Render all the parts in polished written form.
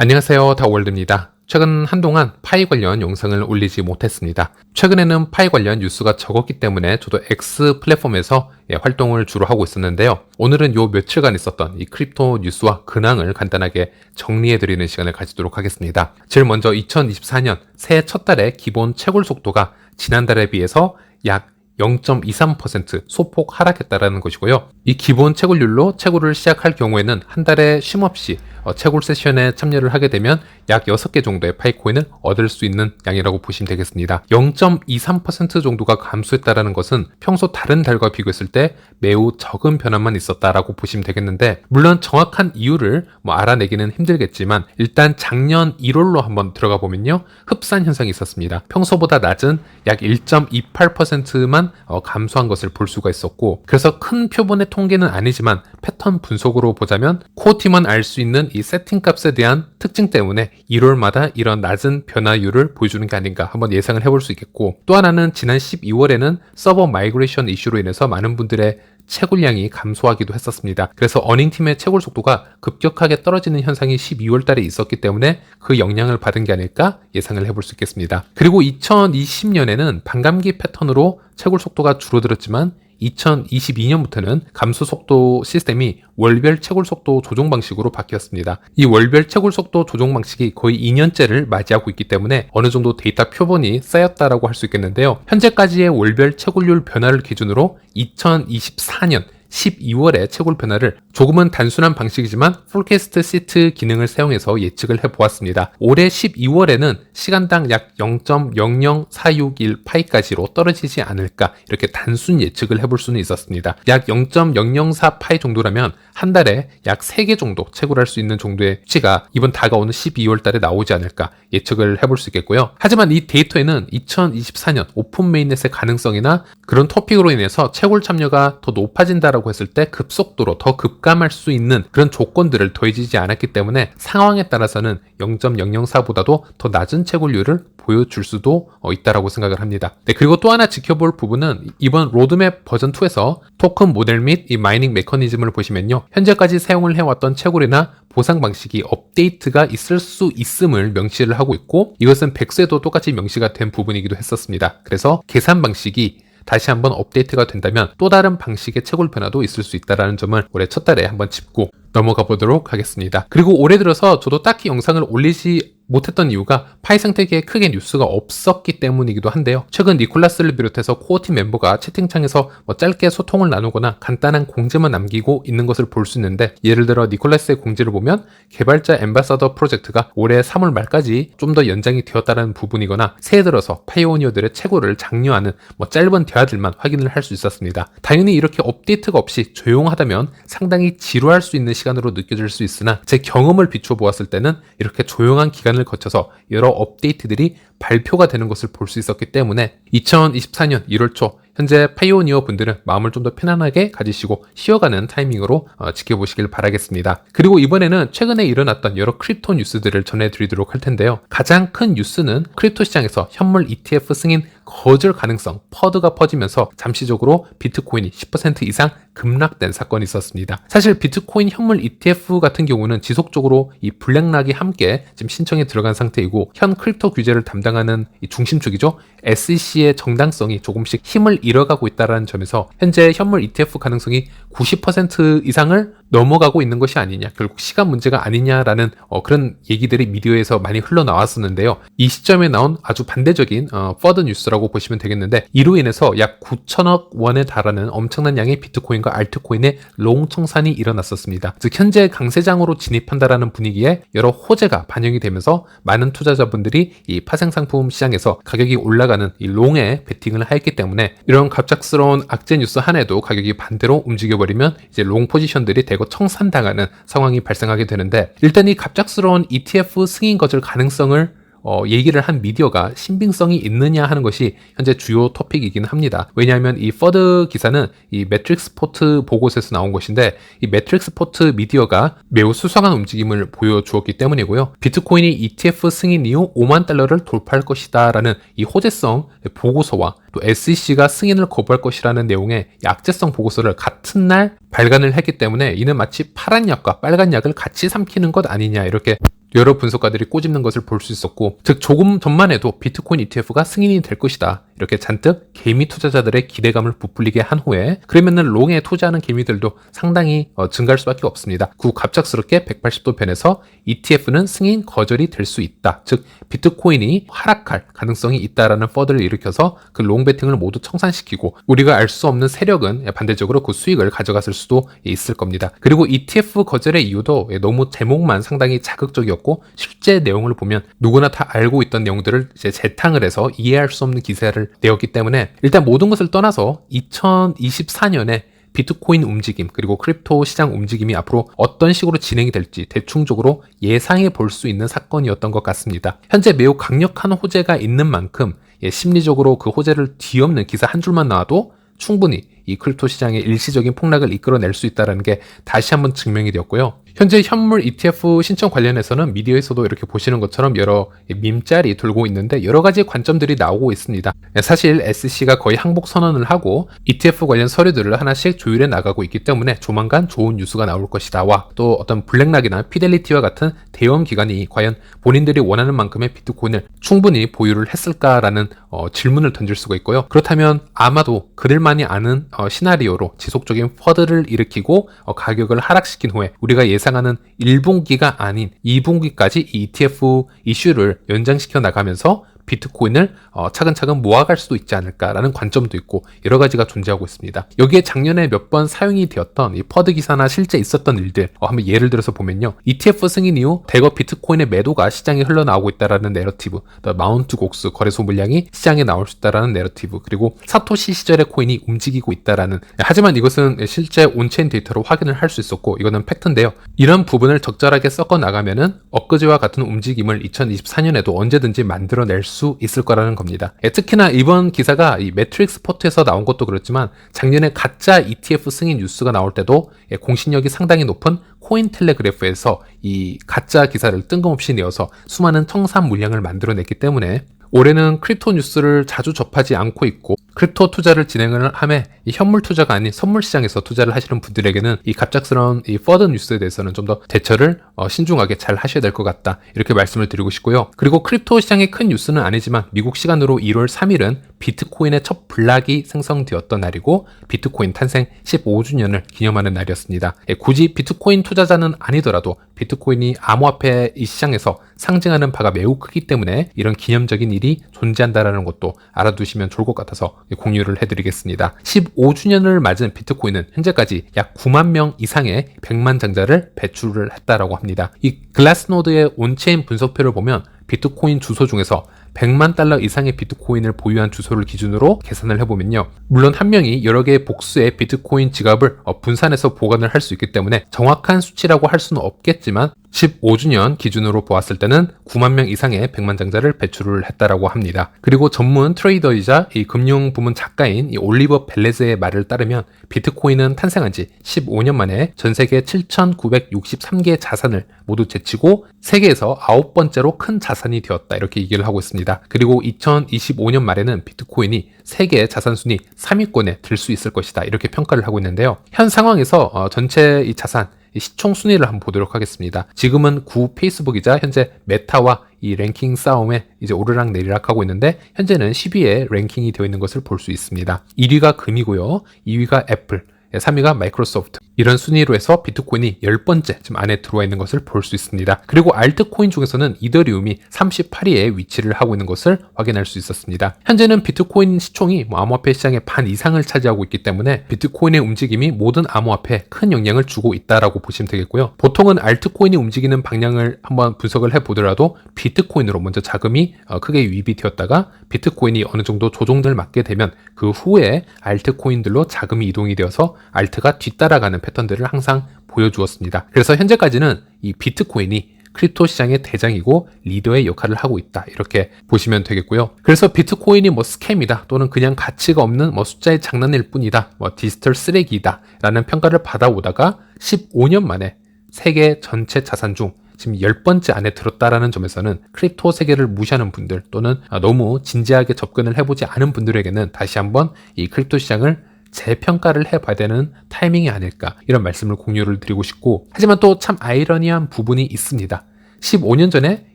안녕하세요, 다월드입니다. 최근 한동안 파이 관련 영상을 올리지 못했습니다. 최근에는 파이 관련 뉴스가 적었기 때문에 저도 X 플랫폼에서 활동을 주로 하고 있었는데요. 오늘은 요 며칠간 있었던 이 크립토 뉴스와 근황을 간단하게 정리해드리는 시간을 가지도록 하겠습니다. 제일 먼저 2024년 새해 첫 달의 기본 채굴 속도가 지난달에 비해서 약 0.23% 소폭 하락했다라는 것이고요. 이 기본 채굴률로 채굴을 시작할 경우에는 한 달에 쉼없이 채굴 세션에 참여를 하게 되면 약 6개 정도의 파이코인을 얻을 수 있는 양이라고 보시면 되겠습니다. 0.23% 정도가 감소했다라는 것은 평소 다른 달과 비교했을 때 매우 적은 변화만 있었다라고 보시면 되겠는데, 물론 정확한 이유를 알아내기는 힘들겠지만 일단 작년 1월로 한번 들어가 보면요, 흡산 현상이 있었습니다. 평소보다 낮은 약 1.28%만 감소한 것을 볼 수가 있었고, 그래서 큰 표본의 통계는 아니지만 패턴 분석으로 보자면 코어팀은 알 수 있는 이 세팅 값에 대한 특징 때문에 1월마다 이런 낮은 변화율을 보여주는 게 아닌가 한번 예상을 해볼 수 있겠고, 또 하나는 지난 12월에는 서버 마이그레이션 이슈로 인해서 많은 분들의 채굴량이 감소하기도 했었습니다. 그래서 어닝팀의 채굴 속도가 급격하게 떨어지는 현상이 12월 달에 있었기 때문에 그 영향을 받은 게 아닐까 예상을 해볼 수 있겠습니다. 그리고 2020년에는 반감기 패턴으로 채굴 속도가 줄어들었지만 2022년부터는 감소 속도 시스템이 월별 채굴 속도 조정 방식으로 바뀌었습니다. 이 월별 채굴 속도 조정 방식이 거의 2년째를 맞이하고 있기 때문에 어느 정도 데이터 표본이 쌓였다라고 할 수 있겠는데요. 현재까지의 월별 채굴률 변화를 기준으로 2024년 12월의 채굴 변화를 조금은 단순한 방식이지만 폴캐스트 시트 기능을 사용해서 예측을 해보았습니다. 올해 12월에는 시간당 약 0.00461 파이까지로 떨어지지 않을까, 이렇게 단순 예측을 해볼 수는 있었습니다. 약 0.004 파이 정도라면 한 달에 약 3개 정도 채굴할 수 있는 정도의 수치가 이번 다가오는 12월 달에 나오지 않을까 예측을 해볼 수 있겠고요. 하지만 이 데이터에는 2024년 오픈 메인넷의 가능성이나 그런 토픽으로 인해서 채굴 참여가 더 높아진다라고 했을 때 급속도로 더 급감할 수 있는 그런 조건들을 더해지지 않았기 때문에 상황에 따라서는 0.004보다도 더 낮은 채굴률을 보여줄 수도 있다라고 생각을 합니다. 네, 그리고 또 하나 지켜볼 부분은 이번 로드맵 버전 2에서 토큰 모델 및 이 마이닝 메커니즘을 보시면요, 현재까지 사용을 해왔던 채굴이나 보상 방식이 업데이트가 있을 수 있음을 명시를 하고 있고, 이것은 백수에도 똑같이 명시가 된 부분이기도 했었습니다. 그래서 계산 방식이 다시 한번 업데이트가 된다면 또 다른 방식의 채굴 변화도 있을 수 있다는 점을 올해 첫 달에 한번 짚고 넘어가 보도록 하겠습니다. 그리고 올해 들어서 저도 딱히 영상을 올리지 못했던 이유가 파이 생태계에 크게 뉴스가 없었기 때문이기도 한데요. 최근 니콜라스를 비롯해서 코어팀 멤버가 채팅창에서 짧게 소통을 나누거나 간단한 공지만 남기고 있는 것을 볼 수 있는데, 예를 들어 니콜라스의 공지를 보면 개발자 엠바서더 프로젝트가 올해 3월 말까지 좀 더 연장이 되었다는 부분이거나, 새해 들어서 파이오니어들의 채굴을 장려하는 짧은 대화들만 확인을 할 수 있었습니다. 당연히 이렇게 업데이트가 없이 조용하다면 상당히 지루할 수 있는 시간으로 느껴질 수 있으나, 제 경험을 비춰 보았을 때는 이렇게 조용한 기간을 거쳐서 여러 업데이트들이 발표가 되는 것을 볼 수 있었기 때문에 2024년 1월 초 현재 파이오니어 분들은 마음을 좀 더 편안하게 가지시고 쉬어가는 타이밍으로 지켜보시길 바라겠습니다. 그리고 이번에는 최근에 일어났던 여러 크립토 뉴스들을 전해드리도록 할 텐데요. 가장 큰 뉴스는 크립토 시장에서 현물 ETF 승인 거절 가능성 퍼드가 퍼지면서 잠시적으로 비트코인이 10% 이상 급락된 사건이 있었습니다. 사실 비트코인 현물 ETF 같은 경우는 지속적으로 이 블랙락이 함께 지금 신청에 들어간 상태이고, 현 크립토 규제를 담당하는 이 중심축이죠, SEC의 정당성이 조금씩 힘을 잃어가고 있다는 점에서 현재 현물 ETF 가능성이 90% 이상을 넘어가고 있는 것이 아니냐, 결국 시간 문제가 아니냐라는 그런 얘기들이 미디어에서 많이 흘러나왔었는데요. 이 시점에 나온 아주 반대적인 퍼드 뉴스라고 보시면 되겠는데, 이로 인해서 약 9천억 원에 달하는 엄청난 양의 비트코인과 알트코인의 롱 청산이 일어났었습니다. 즉 현재 강세장으로 진입한다라는 분위기에 여러 호재가 반영이 되면서 많은 투자자분들이 이 파생상품 시장에서 가격이 올라가는 이 롱에 베팅을 했기 때문에, 이런 갑작스러운 악재 뉴스 하나에도 가격이 반대로 움직여버리면 이제 롱 포지션들이 대거 청산당하는 상황이 발생하게 되는데, 일단 이 갑작스러운 ETF 승인 거절 가능성을 얘기를 한 미디어가 신빙성이 있느냐 하는 것이 현재 주요 토픽이긴 합니다. 왜냐하면 이 퍼드 기사는 이 매트릭스포트 보고서에서 나온 것인데, 이 매트릭스포트 미디어가 매우 수상한 움직임을 보여주었기 때문이고요. 비트코인이 ETF 승인 이후 5만 달러를 돌파할 것이다 라는 이 호재성 보고서와 또 SEC가 승인을 거부할 것이라는 내용의 약재성 보고서를 같은 날 발간을 했기 때문에, 이는 마치 파란 약과 빨간 약을 같이 삼키는 것 아니냐, 이렇게 여러 분석가들이 꼬집는 것을 볼 수 있었고, 즉 조금 전만 해도 비트코인 ETF가 승인이 될 것이다, 이렇게 잔뜩 개미 투자자들의 기대감을 부풀리게 한 후에 그러면은 롱에 투자하는 개미들도 상당히 증가할 수밖에 없습니다. 갑작스럽게 180도 변해서 ETF는 승인 거절이 될 수 있다, 즉 비트코인이 하락할 가능성이 있다라는 퍼드를 일으켜서 그 롱베팅을 모두 청산시키고, 우리가 알 수 없는 세력은 반대적으로 그 수익을 가져갔을 수도 있을 겁니다. 그리고 ETF 거절의 이유도 너무 제목만 상당히 자극적이었고, 실제 내용을 보면 누구나 다 알고 있던 내용들을 이제 재탕을 해서 이해할 수 없는 기사를 내었기 때문에, 일단 모든 것을 떠나서 2024년에 비트코인 움직임 그리고 크립토 시장 움직임이 앞으로 어떤 식으로 진행이 될지 대충적으로 예상해 볼 수 있는 사건이었던 것 같습니다. 현재 매우 강력한 호재가 있는 만큼 심리적으로 그 호재를 뒤엎는 기사 한 줄만 나와도 충분히 이 크립토 시장의 일시적인 폭락을 이끌어낼 수 있다는 게 다시 한번 증명이 되었고요. 현재 현물 ETF 신청 관련해서는 미디어에서도 이렇게 보시는 것처럼 여러 밈짤이 돌고 있는데 여러 가지 관점들이 나오고 있습니다. 사실 SEC가 거의 항복 선언을 하고 ETF 관련 서류들을 하나씩 조율해 나가고 있기 때문에 조만간 좋은 뉴스가 나올 것이다와, 또 어떤 블랙락이나 피델리티와 같은 대형 기관이 과연 본인들이 원하는 만큼의 비트코인을 충분히 보유를 했을까라는 질문을 던질 수가 있고요. 그렇다면 아마도 그들만이 아는 시나리오로 지속적인 퍼드를 일으키고 가격을 하락시킨 후에 우리가 예상하는 1분기가 아닌 2분기까지 이 ETF 이슈를 연장시켜 나가면서 비트코인을 차근차근 모아갈 수도 있지 않을까라는 관점도 있고, 여러 가지가 존재하고 있습니다. 여기에 작년에 몇 번 사용이 되었던 이 퍼드 기사나 실제 있었던 일들 한번 예를 들어서 보면요, ETF 승인 이후 대거 비트코인의 매도가 시장에 흘러나오고 있다라는 내러티브, 마운트 곡스 거래소 물량이 시장에 나올 수 있다라는 내러티브, 그리고 사토시 시절의 코인이 움직이고 있다라는, 하지만 이것은 실제 온체인 데이터로 확인을 할 수 있었고 이거는 팩트인데요. 이런 부분을 적절하게 섞어 나가면은 엊그제와 같은 움직임을 2024년에도 언제든지 만들어낼 수 있을 거라는 겁니다. 특히나 이번 기사가 이 매트릭스 포트에서 나온 것도 그렇지만 작년에 가짜 ETF 승인 뉴스가 나올 때도 공신력이 상당히 높은 코인텔레그래프에서 이 가짜 기사를 뜬금없이 내어서 수많은 청산 물량을 만들어냈기 때문에 올해는 크립토 뉴스를 자주 접하지 않고 있고, 크립토 투자를 진행을 하며 이 현물 투자가 아닌 선물 시장에서 투자를 하시는 분들에게는 이 갑작스러운 이 퍼드 뉴스에 대해서는 좀 더 대처를 신중하게 잘 하셔야 될 것 같다, 이렇게 말씀을 드리고 싶고요. 그리고 크립토 시장의 큰 뉴스는 아니지만 미국 시간으로 1월 3일은 비트코인의 첫 블락이 생성되었던 날이고 비트코인 탄생 15주년을 기념하는 날이었습니다. 굳이 비트코인 투자자는 아니더라도 비트코인이 암호화폐 이 시장에서 상징하는 바가 매우 크기 때문에 이런 기념적인 일이 존재한다는 것도 알아두시면 좋을 것 같아서 공유를 해드리겠습니다. 15주년을 맞은 비트코인은 현재까지 약 9만 명 이상의 100만 장자를 배출을 했다라고 합니다. 이 글라스노드의 온체인 분석표를 보면 비트코인 주소 중에서 100만 달러 이상의 비트코인을 보유한 주소를 기준으로 계산을 해보면요, 물론 한 명이 여러 개의 복수의 비트코인 지갑을 분산해서 보관을 할 수 있기 때문에 정확한 수치라고 할 수는 없겠지만 15주년 기준으로 보았을 때는 9만 명 이상의 100만 장자를 배출을 했다라고 합니다. 그리고 전문 트레이더이자 이 금융 부문 작가인 이 올리버 벨레즈의 말을 따르면 비트코인은 탄생한 지 15년 만에 전 세계 7,963개의 자산을 모두 제치고 세계에서 9번째로 큰 자산이 되었다, 이렇게 얘기를 하고 있습니다. 그리고 2025년 말에는 비트코인이 세계 자산 순위 3위권에 들 수 있을 것이다, 이렇게 평가를 하고 있는데요. 현 상황에서 전체 이 자산 시총 순위를 한번 보도록 하겠습니다. 지금은 구 페이스북이자 현재 메타와 이 랭킹 싸움에 이제 오르락 내리락 하고 있는데 현재는 10위에 랭킹이 되어 있는 것을 볼 수 있습니다. 1위가 금이고요, 2위가 애플, 3위가 마이크로소프트, 이런 순위로 해서 비트코인이 10번째 지금 안에 들어와 있는 것을 볼 수 있습니다. 그리고 알트코인 중에서는 이더리움이 38위에 위치를 하고 있는 것을 확인할 수 있었습니다. 현재는 비트코인 시총이 암호화폐 시장의 반 이상을 차지하고 있기 때문에 비트코인의 움직임이 모든 암호화폐에 큰 영향을 주고 있다라고 보시면 되겠고요. 보통은 알트코인이 움직이는 방향을 한번 분석을 해보더라도 비트코인으로 먼저 자금이 크게 유입이 되었다가 비트코인이 어느 정도 조정을 맞게 되면 그 후에 알트코인들로 자금이 이동이 되어서 알트가 뒤따라가는 패턴들을 항상 보여주었습니다. 그래서 현재까지는 이 비트코인이 크립토 시장의 대장이고 리더의 역할을 하고 있다, 이렇게 보시면 되겠고요. 그래서 비트코인이 스캠이다, 또는 그냥 가치가 없는 숫자의 장난일 뿐이다, 디지털 쓰레기다 라는 평가를 받아오다가 15년 만에 세계 전체 자산 중 지금 10번째 안에 들었다라는 점에서는 크립토 세계를 무시하는 분들, 또는 너무 진지하게 접근을 해보지 않은 분들에게는 다시 한번 이 크립토 시장을 재평가를 해봐야 되는 타이밍이 아닐까, 이런 말씀을 공유를 드리고 싶고, 하지만 또 참 아이러니한 부분이 있습니다. 15년 전에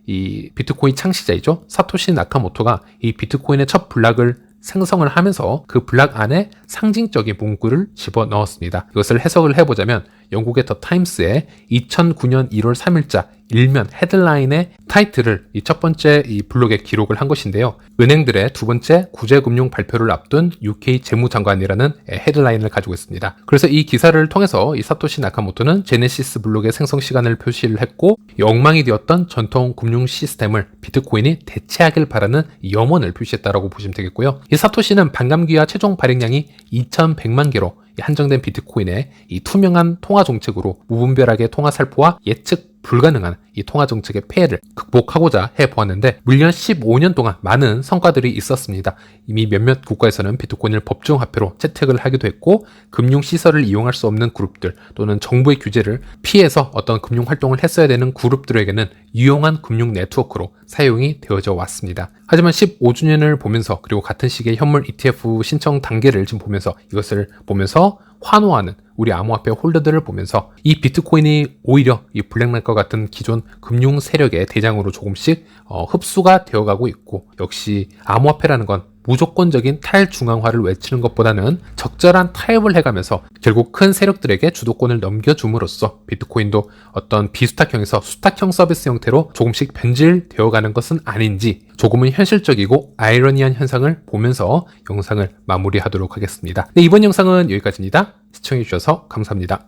이 비트코인 창시자이죠. 사토시 나카모토가 이 비트코인의 첫 블락을 생성을 하면서 그 블락 안에 상징적인 문구를 집어넣었습니다. 이것을 해석을 해보자면 영국의 더 타임스의 2009년 1월 3일자 일면 헤드라인의 타이틀을 이 첫 번째 이 블록에 기록을 한 것인데요. 은행들의 두 번째 구제금융 발표를 앞둔 UK 재무장관이라는 헤드라인을 가지고 있습니다. 그래서 이 기사를 통해서 이 사토시 나카모토는 제네시스 블록의 생성 시간을 표시를 했고 이 엉망이 되었던 전통 금융 시스템을 비트코인이 대체하길 바라는 염원을 표시했다라고 보시면 되겠고요. 이 사토시는 반감기와 최종 발행량이 2100만 개로 한정된 비트코인의 이 투명한 통화 정책으로 무분별하게 통화 살포와 예측 불가능한 이 통화 정책의 폐해를 극복하고자 해보았는데 물론 15년 동안 많은 성과들이 있었습니다. 이미 몇몇 국가에서는 비트코인을 법정 화폐로 채택을 하기도 했고 금융시설을 이용할 수 없는 그룹들 또는 정부의 규제를 피해서 어떤 금융활동을 했어야 되는 그룹들에게는 유용한 금융 네트워크로 사용이 되어져 왔습니다. 하지만 15주년을 보면서 그리고 같은 시기에 현물 ETF 신청 단계를 지금 보면서 이것을 보면서 환호하는 우리 암호화폐 홀더들을 보면서 이 비트코인이 오히려 이 블랙락과 같은 기존 금융 세력의 대장으로 조금씩 흡수가 되어가고 있고 역시 암호화폐라는 건 무조건적인 탈중앙화를 외치는 것보다는 적절한 타협을 해가면서 결국 큰 세력들에게 주도권을 넘겨줌으로써 비트코인도 어떤 비수탁형에서 수탁형 서비스 형태로 조금씩 변질되어가는 것은 아닌지 조금은 현실적이고 아이러니한 현상을 보면서 영상을 마무리하도록 하겠습니다. 네, 이번 영상은 여기까지입니다. 시청해주셔서 감사합니다.